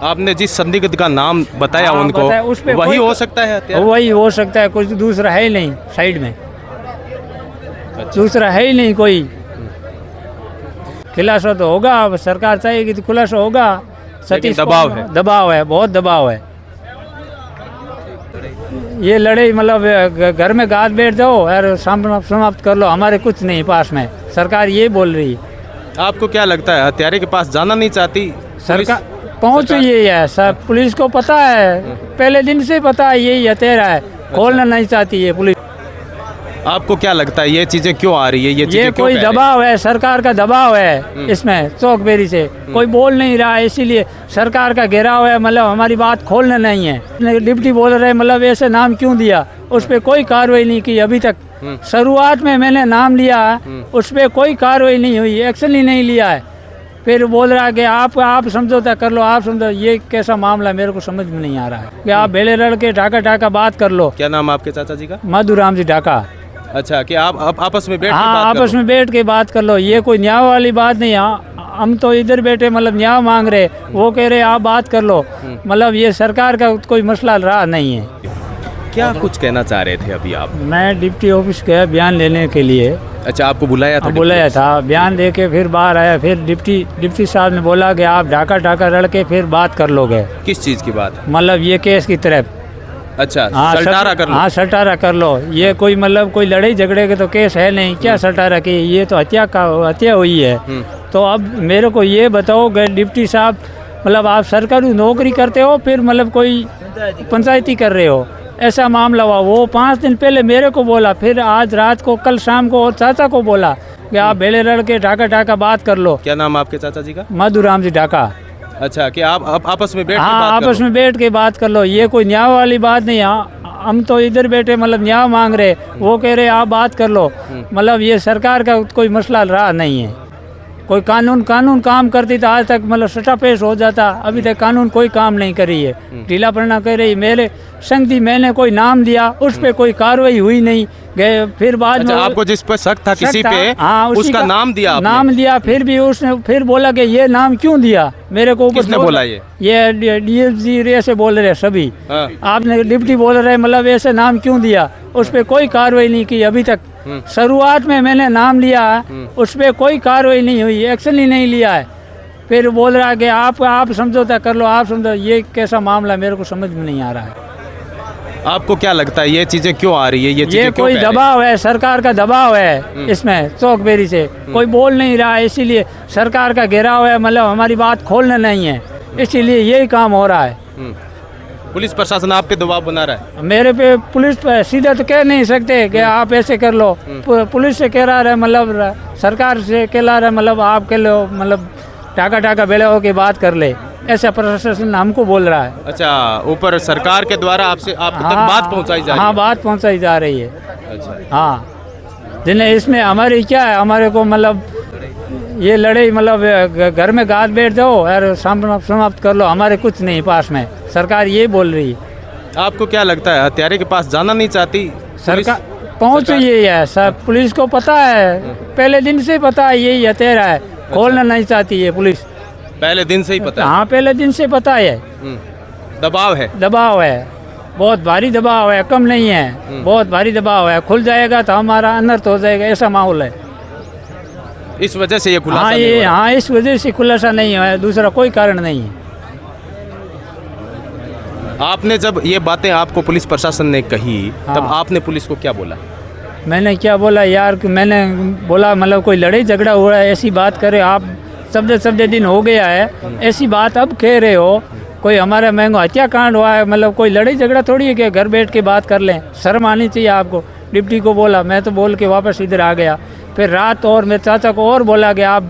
आपने जिस संदिग्ध का नाम बताया हाँ, उनको, बताया, उस पे वही कोई- हो सकता है हत्यारा? वही हो सकता है, कुछ दूसरा है ही नहीं साइड में, दूसरा है ही नहीं कोई। खुलासा तो होगा, अब सरकार चाहेगी तो खुलासा होगा। सतीश दबाव को- है। दबाव है, बहुत दबाव है। ये लड़ाई मतलब घर में गाद बैठ जाओ और समाप्त कर लो, हमारे कुछ नहीं पास में, सरकार ये बोल रही है। आपको क्या लगता है हत्यारे के पास जाना नहीं चाहती सरकार पहुंच यही है सर, पुलिस को पता है, पहले दिन से पता है यही हत्यारा है, खोलना नहीं चाहती है पुलिस। आपको क्या लगता है ये चीजें क्यों आ रही है? ये ये चीजें क्यों कोई फैल रही दबाव है, सरकार का दबाव है इसमें, चौकबेरी से कोई बोल नहीं रहा है, इसीलिए सरकार का घेराव है, मतलब हमारी बात खोलना नहीं है। डिप्टी बोल रहे मतलब ऐसे नाम क्यों दिया, उस पर कोई कार्रवाई नहीं की अभी तक। शुरुआत में मैंने नाम लिया, उस पर कोई कार्रवाई नहीं हुई, एक्शन ही नहीं लिया है। फिर बोल रहा है कि आप समझौता कर लो, आप समझो, ये कैसा मामला मेरे को समझ में नहीं आ रहा है कि आप बेले लड़ के ढाका बात कर लो। क्या नाम आपके चाचा जी का? मधुराम जी ढाका। अच्छा, कि आप आपस में बैठ के हाँ, बात आपस में बैठ के बात कर लो, ये कोई न्याय वाली बात नहीं है। हम तो इधर बैठे मतलब न्याय मांग रहे, वो कह रहे आप बात कर लो, मतलब ये सरकार का कोई मसला रहा नहीं है। क्या कुछ कहना चाह रहे थे अभी आप? मैं डिप्टी ऑफिस गया बयान लेने के लिए। अच्छा, आपको बुलाया था? बुलाया था, बयान दे के फिर बाहर आया, फिर डिप्टी साहब ने बोला कि आप ढाका लड़ के फिर बात कर लोगे। किस चीज़ की बात? मतलब ये केस की तरफ। अच्छा, हाँ, सलटारा कर लो। हाँ, सलटारा कर लो। ये कोई मतलब कोई लड़ाई झगड़े के तो केस है नहीं, क्या सलटारा की, ये तो हत्या हुई है। तो अब मेरे को ये बताओ कि डिप्टी साहब, मतलब आप सरकारी नौकरी करते हो, फिर मतलब कोई पंचायती कर रहे हो, ऐसा मामला हुआ। वो 5 दिन पहले मेरे को बोला, फिर आज रात को, कल शाम को और चाचा को बोला कि आप बेले लड़ के ढाका बात कर लो। क्या नाम आपके चाचा जी का? मधुराम जी ढाका। अच्छा, कि आप आपस में बैठ के हाँ, बात कर आपस लो। में बैठ के बात कर लो, ये कोई न्याय वाली बात नहीं है। हम तो इधर बैठे मतलब न्याय मांग रहे, वो कह रहे आप बात कर लो, मतलब ये सरकार का कोई मसला रहा नहीं है। कोई कानून काम करती तो आज तक मतलब सटा पेश हो जाता, अभी तक कानून कोई काम नहीं करी है, ढीला पड़ना कर रही। मेरे संगति मैंने कोई नाम दिया, उस पर कोई कार्रवाई हुई नहीं गए। फिर बाद में आपको जिस पर शक था किसी पे, हाँ, उसका नाम दिया आपने? नाम दिया, फिर भी उसने फिर बोला कि ये नाम क्यों दिया मेरे को। किसने बोला ये? डीएसपी ऐसे बोल रहे सभी। हाँ। आपने डिप्टी बोल रहे मतलब ऐसे नाम क्यों दिया, उस पर कोई कार्रवाई नहीं की अभी तक। शुरुआत में मैंने नाम लिया, उस पर कोई कार्रवाई नहीं हुई, एक्शन ही नहीं लिया है। फिर बोल रहा है कि आप समझौता कर लो, आप समझो, ये कैसा मामला मेरे को समझ में नहीं आ रहा है। आपको क्या लगता है ये चीजें क्यों आ रही है? ये चीजें क्यों कोई फैल रही है? दबाव है, सरकार का दबाव है इसमें, चौकबेरी से कोई बोल नहीं रहा है, इसीलिए सरकार का घेराव है, मतलब हमारी बात खोलना नहीं है, इसीलिए यही काम हो रहा है। पुलिस प्रशासन आप पे दबाव बना रहा है? मेरे पे पुलिस पे सीधा तो कह नहीं सकते कि आप ऐसे कर लो। पुलिस से कह रहा है, मतलब सरकार से कह रहा है, मतलब आप कह लो, मतलब ढाका बेले हो के बात कर ले, ऐसा प्रशासन हमको बोल रहा है। अच्छा, ऊपर सरकार के द्वारा आपसे आप तक बात पहुंचाई जा रही है? हाँ, बात पहुंचाई जा रही है। अच्छा, हाँ, जिन्हें इसमें हमारी क्या है, हमारे को मतलब ये लड़ाई मतलब घर में गाद बैठ जाओ और समाप्त कर लो, हमारे कुछ नहीं पास में, सरकार ये बोल रही है। आपको क्या लगता है हत्यारे के पास जाना नहीं चाहती सरकार पहुंच यही है सर, पुलिस को पता है, पहले दिन से पता है यही हत्यारा है, खोलना नहीं चाहती है पुलिस। पहले दिन से ही पता है? हाँ, पहले दिन से पता है। दबाव है? दबाव है, बहुत भारी दबाव है, कम नहीं है, बहुत भारी दबाव है। खुल जाएगा तो हमारा अनर्थ हो जाएगा, ऐसा माहौल है। इस वजह से ये खुलासा हाँ, नहीं हुआ? हाँ, इस वजह से खुलासा नहीं है, दूसरा कोई कारण नहीं है। आपने जब ये बातें आपको पुलिस प्रशासन ने कही, तब हाँ। आपने पुलिस को क्या बोला? मैंने क्या बोला यार, कि मैंने बोला मतलब कोई लड़ाई झगड़ा हुआ है, ऐसी बात करे आप, शब्द दिन हो गया है, ऐसी बात अब कह रहे हो, कोई हमारा महंगा हत्याकांड हुआ है, मतलब कोई लड़ाई झगड़ा थोड़ी है कि घर बैठ के बात कर लें, शर्म आनी चाहिए आपको। डिप्टी को बोला, मैं तो बोल के वापस इधर आ गया। फिर रात और मेरे चाचा को और बोला कि आप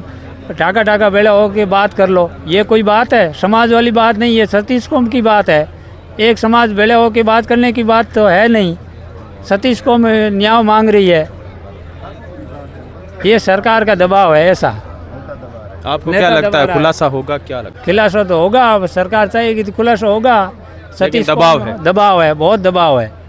ढाका बेड़ा हो के बात कर लो। ये कोई बात है? समाज वाली बात नहीं है, सतीश कौम की बात है। एक समाज बेड़ा हो के बात करने की बात तो है नहीं। सतीश कौम न्याय मांग रही है, ये सरकार का दबाव है ऐसा। आपको क्या लगता है खुलासा होगा? क्या लगता है? खुलासा तो होगा, अब सरकार चाहेगी तो खुलासा होगा। सतीश दबाव है? दबाव है, बहुत दबाव है।